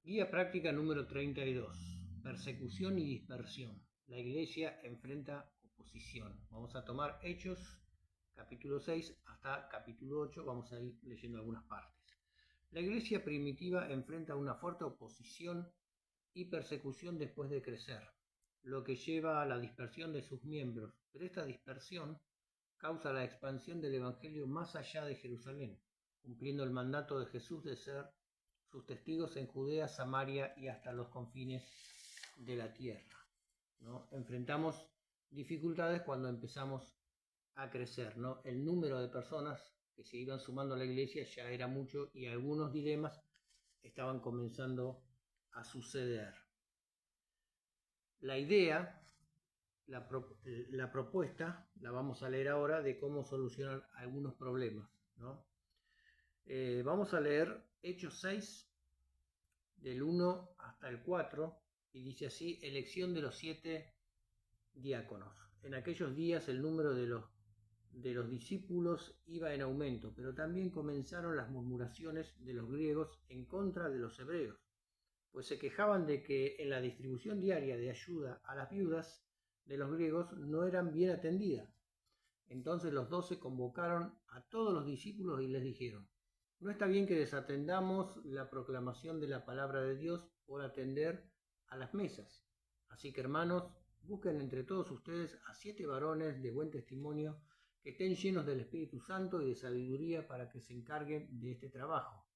Guía práctica número 32. Persecución y dispersión. La iglesia enfrenta oposición. Vamos a tomar Hechos, capítulo 6 hasta capítulo 8. Vamos a ir leyendo algunas partes. La iglesia primitiva enfrenta una fuerte oposición y persecución después de crecer, lo que lleva a la dispersión de sus miembros. Pero esta dispersión causa la expansión del evangelio más allá de Jerusalén, cumpliendo el mandato de Jesús de ser sus testigos en Judea, Samaria y hasta los confines de la tierra, ¿no? Enfrentamos dificultades cuando empezamos a crecer, ¿no? El número de personas que se iban sumando a la iglesia ya era mucho y algunos dilemas estaban comenzando a suceder. La idea, la propuesta, la vamos a leer ahora de cómo solucionar algunos problemas, ¿no? Vamos a leer Hechos 6, del 1 hasta el 4, y dice así: elección de los 7 diáconos. En aquellos días el número de los discípulos iba en aumento, pero también comenzaron las murmuraciones de los griegos en contra de los hebreos, pues se quejaban de que en la distribución diaria de ayuda a las viudas de los griegos no eran bien atendidas. Entonces los 12 convocaron a todos los discípulos y les dijeron: no está bien que desatendamos la proclamación de la palabra de Dios por atender a las mesas. Así que, hermanos, busquen entre todos ustedes a 7 varones de buen testimonio que estén llenos del Espíritu Santo y de sabiduría para que se encarguen de este trabajo.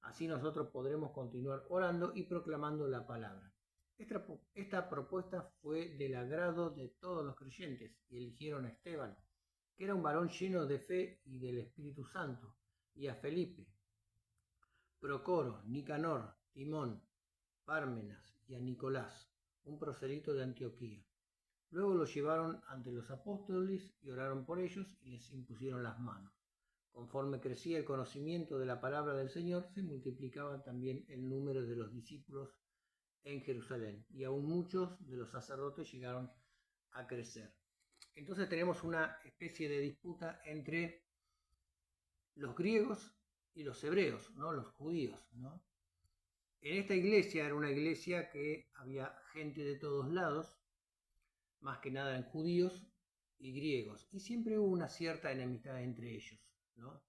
Así nosotros podremos continuar orando y proclamando la palabra. Esta propuesta fue del agrado de todos los creyentes y eligieron a Esteban, que era un varón lleno de fe y del Espíritu Santo, y a Felipe, Procoro, Nicanor, Timón, Pármenas y a Nicolás, un prosélito de Antioquía. Luego los llevaron ante los apóstoles y oraron por ellos y les impusieron las manos. Conforme crecía el conocimiento de la palabra del Señor, se multiplicaba también el número de los discípulos en Jerusalén, y aún muchos de los sacerdotes llegaron a crecer. Entonces tenemos una especie de disputa entre los griegos y los hebreos, ¿no? Los judíos, ¿no? En esta iglesia era una iglesia que había gente de todos lados, más que nada en judíos y griegos, y siempre hubo una cierta enemistad entre ellos, ¿no?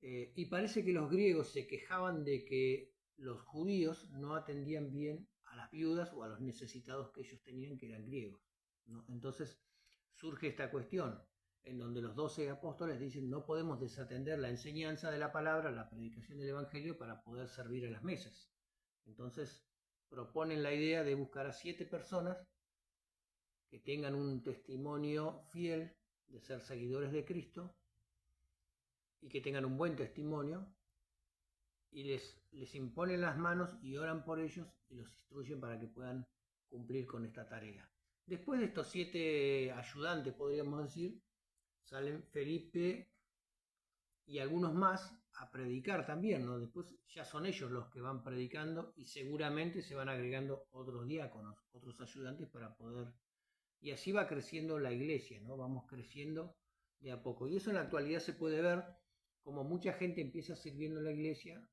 Y parece que los griegos se quejaban de que los judíos no atendían bien a las viudas o a los necesitados que ellos tenían, que eran griegos, ¿no? Entonces surge esta cuestión en donde los 12 apóstoles dicen: no podemos desatender la enseñanza de la palabra, la predicación del evangelio, para poder servir a las mesas. Entonces proponen la idea de buscar a 7 personas que tengan un testimonio fiel de ser seguidores de Cristo y que tengan un buen testimonio, y les imponen las manos y oran por ellos y los instruyen para que puedan cumplir con esta tarea. Después de estos 7 ayudantes, podríamos decir, salen Felipe y algunos más a predicar también, ¿no? Después ya son ellos los que van predicando y seguramente se van agregando otros diáconos, otros ayudantes para poder... Y así va creciendo la iglesia, ¿no? Vamos creciendo de a poco. Y eso en la actualidad se puede ver como mucha gente empieza sirviendo en la iglesia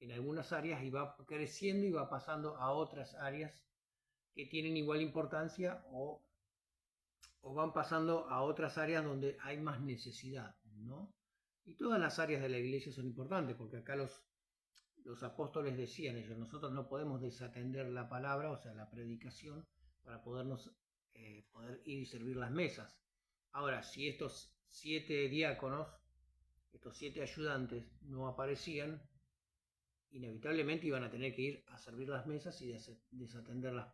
en algunas áreas y va creciendo y va pasando a otras áreas que tienen igual importancia, o van pasando a otras áreas donde hay más necesidad, ¿no? Y todas las áreas de la iglesia son importantes, porque acá los apóstoles decían ellos: nosotros no podemos desatender la palabra, o sea, la predicación, para poder ir y servir las mesas. Ahora, si estos 7 diáconos, estos 7 ayudantes no aparecían, inevitablemente iban a tener que ir a servir las mesas y desatender la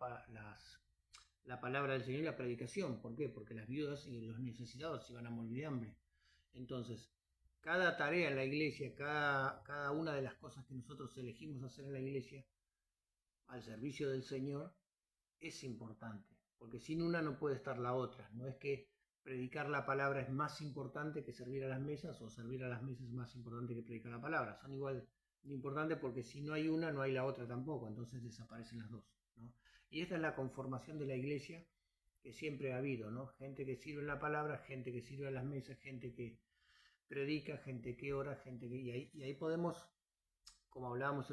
palabra del Señor y la predicación. ¿Por qué? Porque las viudas y los necesitados se iban a morir de hambre. Entonces, cada tarea en la iglesia, cada una de las cosas que nosotros elegimos hacer en la iglesia al servicio del Señor es importante, porque sin una no puede estar la otra. No es que predicar la palabra es más importante que servir a las mesas, o servir a las mesas es más importante que predicar la palabra. Son igual de importantes, porque si no hay una, no hay la otra tampoco, entonces desaparecen las dos, ¿no? Y esta es la conformación de la iglesia que siempre ha habido, ¿no? Gente que sirve en la palabra, gente que sirve a las mesas, gente que predica, gente que ora, y ahí podemos como hablábamos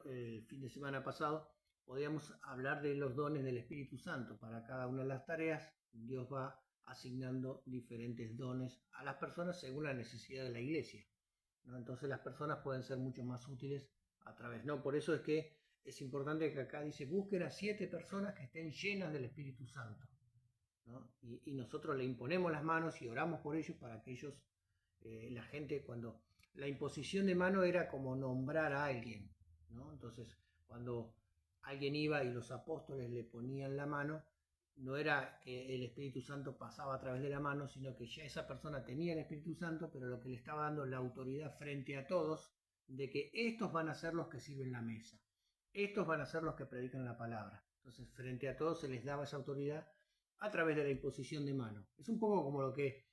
el fin de semana pasado, podríamos hablar de los dones del Espíritu Santo. Para cada una de las tareas, Dios va asignando diferentes dones a las personas según la necesidad de la iglesia, ¿no? Entonces las personas pueden ser mucho más útiles a través, ¿no? Por eso es que es importante que acá dice, busquen a 7 personas que estén llenas del Espíritu Santo, ¿no? Y nosotros le imponemos las manos y oramos por ellos para que ellos, la gente, cuando la imposición de mano era como nombrar a alguien, ¿no? Entonces, cuando alguien iba y los apóstoles le ponían la mano, no era que el Espíritu Santo pasaba a través de la mano, sino que ya esa persona tenía el Espíritu Santo, pero lo que le estaba dando la autoridad frente a todos, de que estos van a ser los que sirven la mesa, estos van a ser los que predican la palabra. Entonces, frente a todos se les daba esa autoridad a través de la imposición de mano. Es un poco como lo que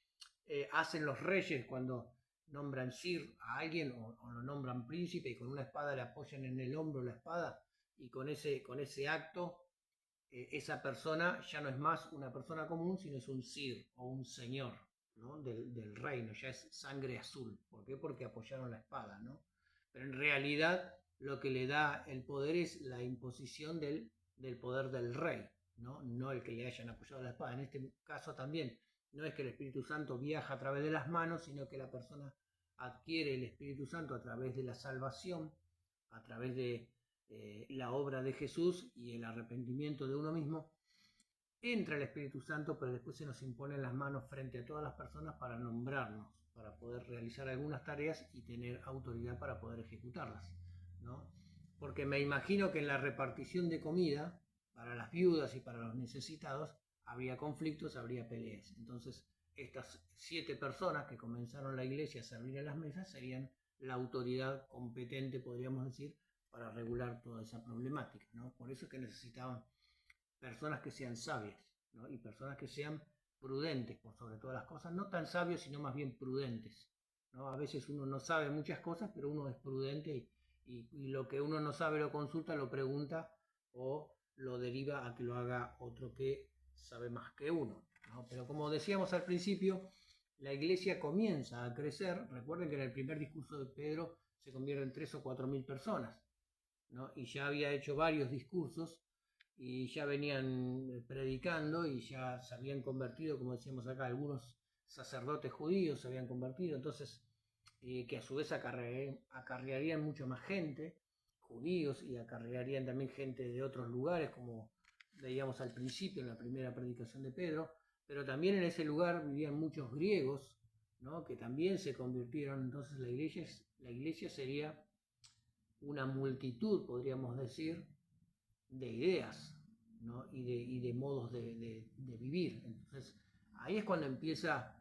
hacen los reyes cuando nombran sir a alguien o lo nombran príncipe y con una espada le apoyan en el hombro la espada, y con ese acto esa persona ya no es más una persona común, sino es un sir o un señor, ¿no? del reino, ya es sangre azul. ¿Por qué? Porque apoyaron la espada, ¿no? Pero en realidad lo que le da el poder es la imposición del poder del rey, ¿no? No el que le hayan apoyado la espada. En este caso también no es que el Espíritu Santo viaja a través de las manos, sino que la persona adquiere el Espíritu Santo a través de la salvación, a través de la obra de Jesús y el arrepentimiento de uno mismo. Entra el Espíritu Santo, pero después se nos imponen las manos frente a todas las personas para nombrarnos, para poder realizar algunas tareas y tener autoridad para poder ejecutarlas, ¿no? Porque me imagino que en la repartición de comida para las viudas y para los necesitados habría conflictos, habría peleas. Entonces estas 7 personas que comenzaron la iglesia a servir en las mesas serían la autoridad competente, podríamos decir, para regular toda esa problemática, ¿no? Por eso es que necesitaban personas que sean sabias, ¿no? Y personas que sean prudentes por sobre todas las cosas, no tan sabios, sino más bien prudentes, ¿no? A veces uno no sabe muchas cosas, pero uno es prudente y lo que uno no sabe lo consulta, lo pregunta o lo deriva a que lo haga otro que sabe más que uno, ¿no? Pero como decíamos al principio, la iglesia comienza a crecer. Recuerden que en el primer discurso de Pedro se convierten 3 o 4 mil personas, ¿no? Y ya había hecho varios discursos y ya venían predicando y ya se habían convertido, como decíamos acá, algunos sacerdotes judíos se habían convertido, entonces que a su vez acarrearían mucho más gente, judíos, y acarrearían también gente de otros lugares, como veíamos al principio en la primera predicación de Pedro, pero también en ese lugar vivían muchos griegos, ¿no? Que también se convirtieron. Entonces la iglesia sería una multitud, podríamos decir, de ideas, ¿no? y de modos de vivir. Entonces, ahí es cuando empieza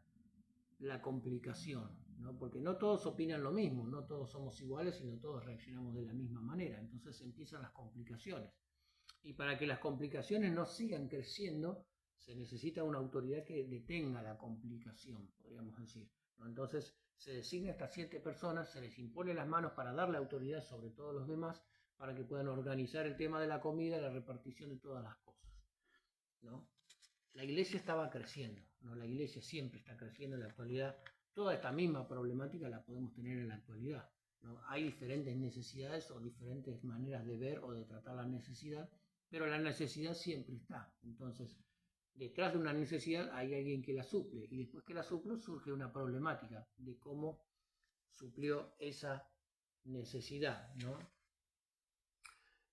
la complicación, ¿no? Porque no todos opinan lo mismo, no todos somos iguales y no todos reaccionamos de la misma manera. Entonces empiezan las complicaciones. Y para que las complicaciones no sigan creciendo, se necesita una autoridad que detenga la complicación, podríamos decir, ¿no? Entonces se designa a estas 7 personas, se les impone las manos para darle autoridad sobre todos los demás, para que puedan organizar el tema de la comida, la repartición de todas las cosas, ¿no? La iglesia estaba creciendo, ¿no? La iglesia siempre está creciendo en la actualidad. Toda esta misma problemática la podemos tener en la actualidad, ¿no? Hay diferentes necesidades o diferentes maneras de ver o de tratar la necesidad, pero la necesidad siempre está. Entonces, detrás de una necesidad hay alguien que la suple, y después que la suple surge una problemática de cómo suplió esa necesidad, ¿no?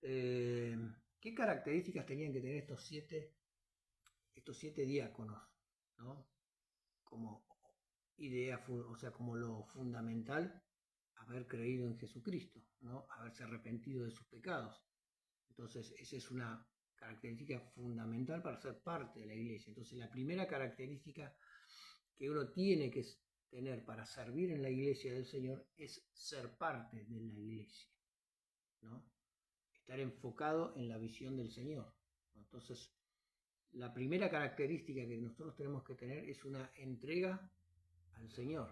¿Qué características tenían que tener estos siete diáconos, ¿no? Como idea, o sea, como lo fundamental, haber creído en Jesucristo, ¿no? Haberse arrepentido de sus pecados. Entonces, esa es una característica fundamental para ser parte de la iglesia. Entonces, la primera característica que uno tiene que tener para servir en la iglesia del Señor es ser parte de la iglesia, ¿no? Estar enfocado en la visión del Señor. Entonces, la primera característica que nosotros tenemos que tener es una entrega al Señor,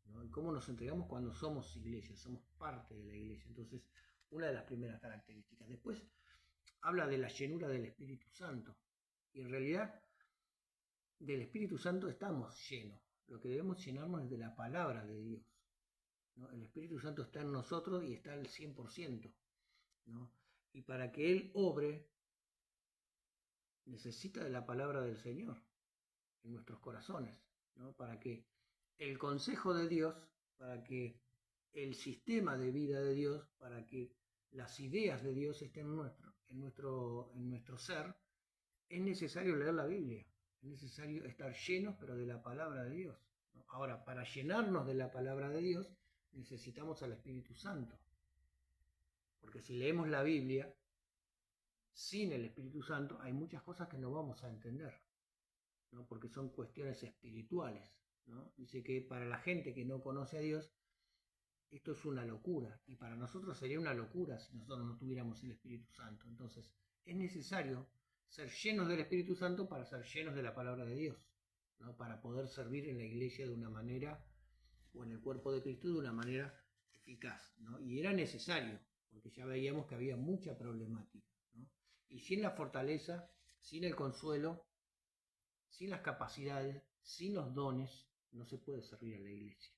¿no? ¿Y cómo nos entregamos? Cuando somos iglesia, somos parte de la iglesia. Entonces, una de las primeras características. Después habla de la llenura del Espíritu Santo. Y en realidad, del Espíritu Santo estamos llenos. Lo que debemos llenarnos es de la palabra de Dios, ¿no? El Espíritu Santo está en nosotros y está al 100%, ¿no? Y para que Él obre, necesita de la palabra del Señor en nuestros corazones, ¿no? Para que el consejo de Dios, para que el sistema de vida de Dios, para que las ideas de Dios estén en nuestro ser, es necesario leer la Biblia, es necesario estar llenos, pero de la palabra de Dios, ¿no? Ahora, para llenarnos de la palabra de Dios, necesitamos al Espíritu Santo, porque si leemos la Biblia sin el Espíritu Santo, hay muchas cosas que no vamos a entender, ¿no? Porque son cuestiones espirituales, ¿no? Dice que para la gente que no conoce a Dios, esto es una locura, y para nosotros sería una locura si nosotros no tuviéramos el Espíritu Santo. Entonces, es necesario ser llenos del Espíritu Santo para ser llenos de la palabra de Dios, ¿no? Para poder servir en la iglesia de una manera, o en el cuerpo de Cristo de una manera eficaz, ¿no? Y era necesario, porque ya veíamos que había mucha problemática, ¿no? Y sin la fortaleza, sin el consuelo, sin las capacidades, sin los dones, no se puede servir a la iglesia,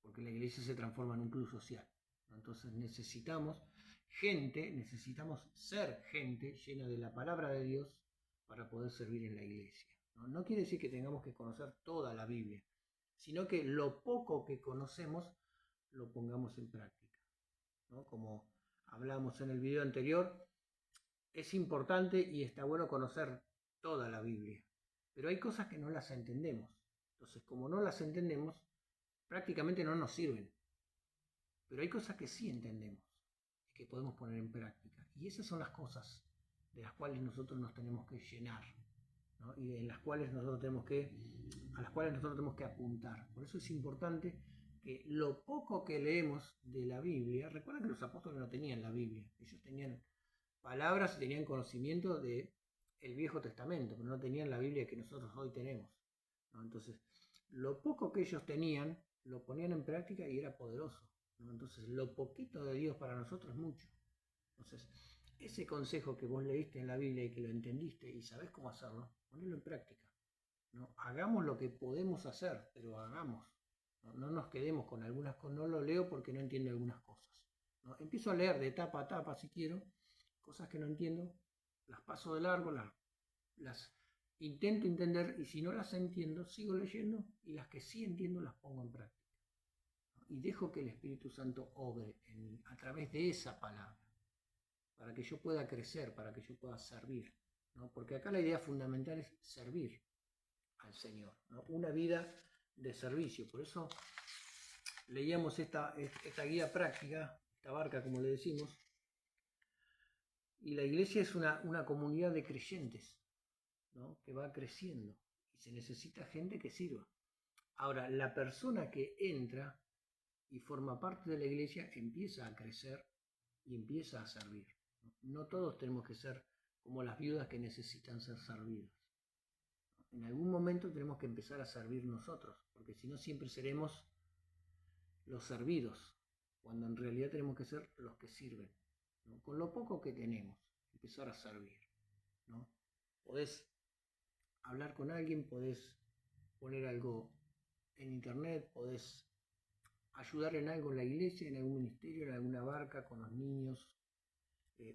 porque la iglesia se transforma en un club social, ¿no? Entonces necesitamos ser gente llena de la palabra de Dios para poder servir en la iglesia, ¿no? No quiere decir que tengamos que conocer toda la Biblia, sino que lo poco que conocemos lo pongamos en práctica, ¿no? Como hablamos en el video anterior, es importante y está bueno conocer toda la Biblia, pero hay cosas que no las entendemos. Entonces, como no las entendemos, prácticamente no nos sirven. Pero hay cosas que sí entendemos y que podemos poner en práctica. Y esas son las cosas de las cuales nosotros nos tenemos que llenar, ¿no? Y a las cuales nosotros tenemos que apuntar. Por eso es importante que lo poco que leemos de la Biblia, recuerden que los apóstoles no tenían la Biblia, ellos tenían palabras y tenían conocimiento del Viejo Testamento, pero no tenían la Biblia que nosotros hoy tenemos, ¿no? Entonces, lo poco que ellos tenían, lo ponían en práctica y era poderoso, ¿no? Entonces, lo poquito de Dios para nosotros es mucho. Entonces, ese consejo que vos leíste en la Biblia y que lo entendiste y sabés cómo hacerlo, ponelo en práctica, ¿no? Hagamos lo que podemos hacer, pero hagamos. No nos quedemos con algunas cosas. No lo leo porque no entiendo algunas cosas, ¿no? Empiezo a leer de tapa a tapa si quiero, cosas que no entiendo, las paso de largo, las intento entender, y si no las entiendo, sigo leyendo, y las que sí entiendo las pongo en práctica, ¿no? Y dejo que el Espíritu Santo obre a través de esa palabra, para que yo pueda crecer, para que yo pueda servir, ¿no? Porque acá la idea fundamental es servir al Señor, ¿no? Una vida de servicio. Por eso leíamos esta guía práctica, esta barca como le decimos, y la iglesia es una comunidad de creyentes, ¿no? Que va creciendo y se necesita gente que sirva. Ahora, la persona que entra y forma parte de la iglesia empieza a crecer y empieza a servir, ¿no? No todos tenemos que ser como las viudas que necesitan ser servidas. En algún momento tenemos que empezar a servir nosotros, porque si no siempre seremos los servidos, cuando en realidad tenemos que ser los que sirven, ¿no? Con lo poco que tenemos, empezar a servir, ¿no? Podés hablar con alguien, podés poner algo en internet, podés ayudar en algo en la iglesia, en algún ministerio, en alguna barca, con los niños,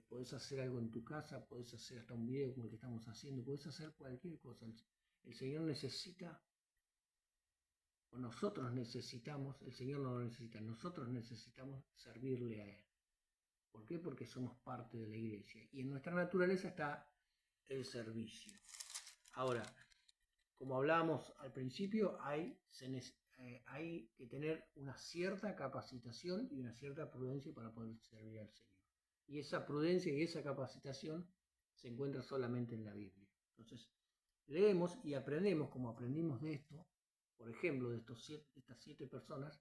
podés hacer algo en tu casa, podés hacer hasta un video como el que estamos haciendo, podés hacer cualquier cosa. El Señor necesita, o nosotros necesitamos, el Señor no lo necesita, nosotros necesitamos servirle a Él. ¿Por qué? Porque somos parte de la iglesia y en nuestra naturaleza está el servicio. Ahora, como hablábamos al principio, hay que tener una cierta capacitación y una cierta prudencia para poder servir al Señor. Y esa prudencia y esa capacitación se encuentra solamente en la Biblia. Entonces, leemos y aprendemos, como aprendimos de esto, por ejemplo, de estas 7 personas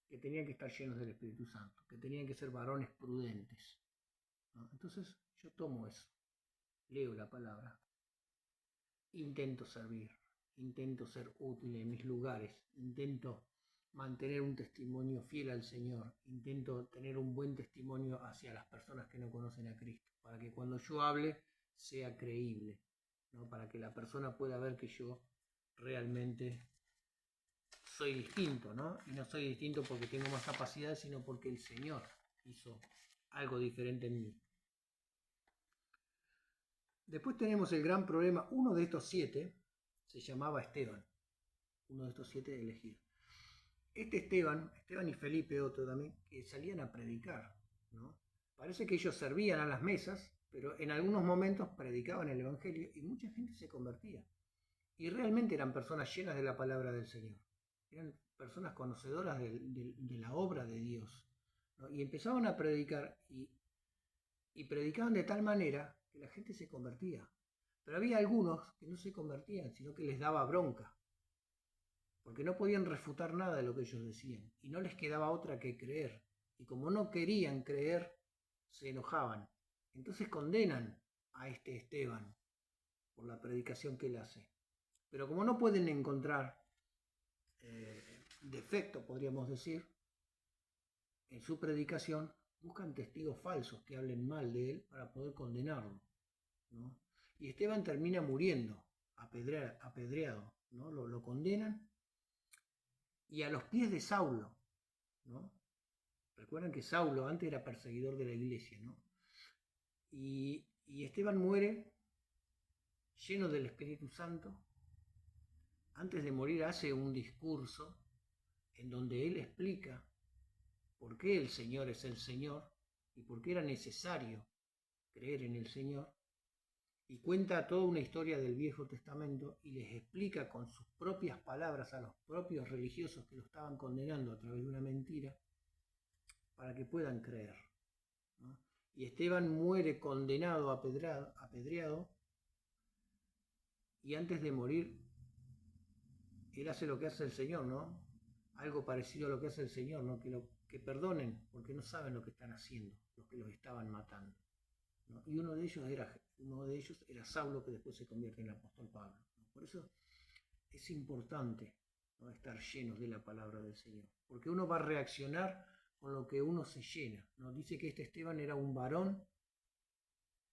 que tenían que estar llenos del Espíritu Santo, que tenían que ser varones prudentes, ¿no? Entonces, yo tomo eso, leo la palabra, intento servir, intento ser útil en mis lugares, intento mantener un testimonio fiel al Señor, intento tener un buen testimonio hacia las personas que no conocen a Cristo, para que cuando yo hable sea creíble, ¿no? Para que la persona pueda ver que yo realmente soy distinto, ¿no? Y no soy distinto porque tengo más capacidad, sino porque el Señor hizo algo diferente en mí. Después tenemos el gran problema. Uno de estos 7 se llamaba Esteban. Uno de estos 7 elegidos. Este Esteban y Felipe, otro también, que salían a predicar, ¿no? Parece que ellos servían a las mesas, pero en algunos momentos predicaban el Evangelio y mucha gente se convertía. Y realmente eran personas llenas de la palabra del Señor. Eran personas conocedoras de la obra de Dios, ¿no? Y empezaban a predicar y predicaban de tal manera que la gente se convertía. Pero había algunos que no se convertían, sino que les daba bronca, porque no podían refutar nada de lo que ellos decían, y no les quedaba otra que creer. Y como no querían creer, se enojaban. Entonces condenan a este Esteban por la predicación que él hace. Pero como no pueden encontrar defecto, podríamos decir, en su predicación, buscan testigos falsos que hablen mal de él para poder condenarlo, ¿no? Y Esteban termina muriendo, apedreado, ¿no? Lo condenan y a los pies de Saulo, ¿no? Recuerdan que Saulo antes era perseguidor de la iglesia, ¿no? Y Esteban muere lleno del Espíritu Santo. Antes de morir hace un discurso en donde él explica por qué el Señor es el Señor y por qué era necesario creer en el Señor, y cuenta toda una historia del Viejo Testamento y les explica con sus propias palabras a los propios religiosos que lo estaban condenando a través de una mentira para que puedan creer, ¿no? Y Esteban muere condenado, apedreado, y antes de morir él hace lo que hace el Señor, ¿no? Algo parecido a lo que hace el Señor, ¿no? Que perdonen, porque no saben lo que están haciendo, los que los estaban matando, ¿no? Y uno de ellos era Saulo, que después se convierte en el apóstol Pablo, ¿no? Por eso es importante, ¿no?, estar llenos de la palabra del Señor, porque uno va a reaccionar con lo que uno se llena, ¿no? Dice que este Esteban era un varón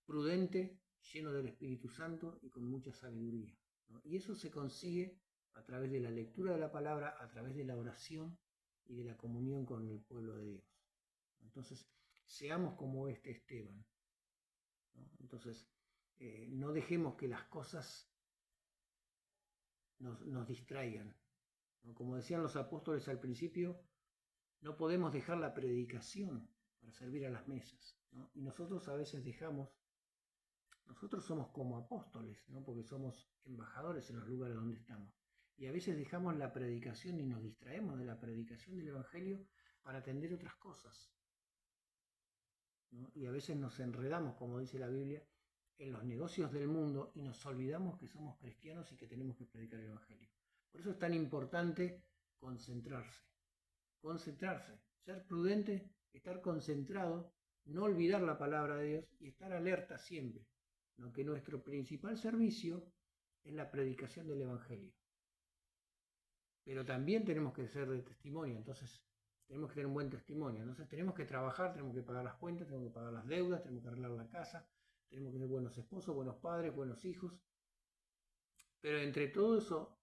prudente, lleno del Espíritu Santo y con mucha sabiduría, ¿no? Y eso se consigue a través de la lectura de la palabra, a través de la oración y de la comunión con el pueblo de Dios. Entonces, seamos como este Esteban, ¿no? Entonces, no dejemos que las cosas nos distraigan, ¿no? Como decían los apóstoles al principio, no podemos dejar la predicación para servir a las mesas, ¿no? Y nosotros a veces nosotros somos como apóstoles, ¿no? Porque somos embajadores en los lugares donde estamos. Y a veces dejamos la predicación y nos distraemos de la predicación del Evangelio para atender otras cosas, ¿no? Y a veces nos enredamos, como dice la Biblia, en los negocios del mundo y nos olvidamos que somos cristianos y que tenemos que predicar el Evangelio. Por eso es tan importante concentrarse, ser prudente, estar concentrado, no olvidar la palabra de Dios y estar alerta siempre, ¿no? Que nuestro principal servicio es la predicación del Evangelio. Pero también tenemos que ser de testimonio, entonces tenemos que tener un buen testimonio. Entonces tenemos que trabajar, tenemos que pagar las cuentas, tenemos que pagar las deudas, tenemos que arreglar la casa, tenemos que ser buenos esposos, buenos padres, buenos hijos. Pero entre todo eso,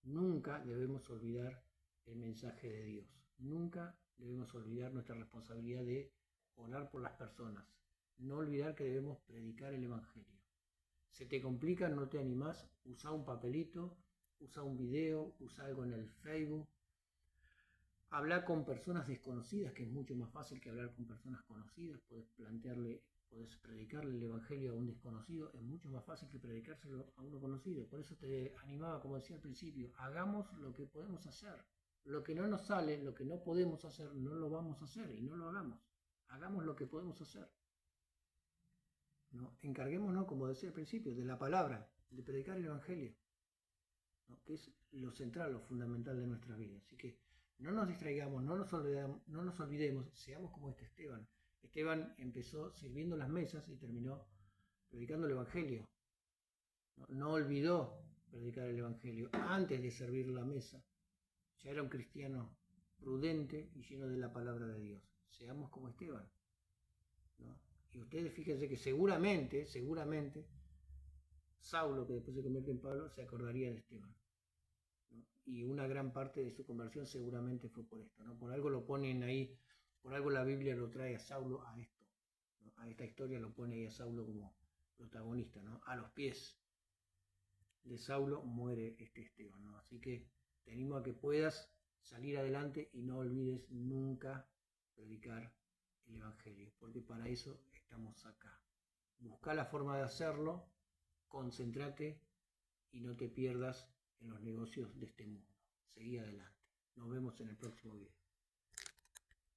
nunca debemos olvidar el mensaje de Dios. Nunca debemos olvidar nuestra responsabilidad de orar por las personas. No olvidar que debemos predicar el Evangelio. Se te complica, no te animás, usa un papelito, usa un video, usa algo en el Facebook. Habla con personas desconocidas, que es mucho más fácil que hablar con personas conocidas. Podés predicarle el Evangelio a un desconocido, es mucho más fácil que predicárselo a uno conocido. Por eso te animaba, como decía al principio, hagamos lo que podemos hacer. Lo que no nos sale, lo que no podemos hacer, no lo vamos a hacer y no lo hagamos. Hagamos lo que podemos hacer, ¿no? Encarguémonos, como decía al principio, de la palabra, de predicar el Evangelio, ¿no? Que es lo central, lo fundamental de nuestra vida. Así que no nos distraigamos, no nos olvidemos, seamos como este Esteban. Esteban empezó sirviendo las mesas y terminó predicando el Evangelio. No olvidó predicar el Evangelio antes de servir la mesa. Ya era un cristiano prudente y lleno de la palabra de Dios. Seamos como Esteban, ¿no? Y ustedes fíjense que seguramente, Saulo, que después se convierte en Pablo, se acordaría de Esteban, ¿no? Y una gran parte de su conversión seguramente fue por esto, ¿no? Por algo lo ponen ahí, por algo la Biblia lo trae a Saulo a esto, ¿no? A esta historia lo pone ahí a Saulo como protagonista, ¿no? A los pies de Saulo muere este Esteban, ¿no? Así que te animo a que puedas salir adelante y no olvides nunca predicar el Evangelio, porque para eso estamos acá. Busca la forma de hacerlo, concéntrate y no te pierdas en los negocios de este mundo. Seguí adelante. Nos vemos en el próximo video.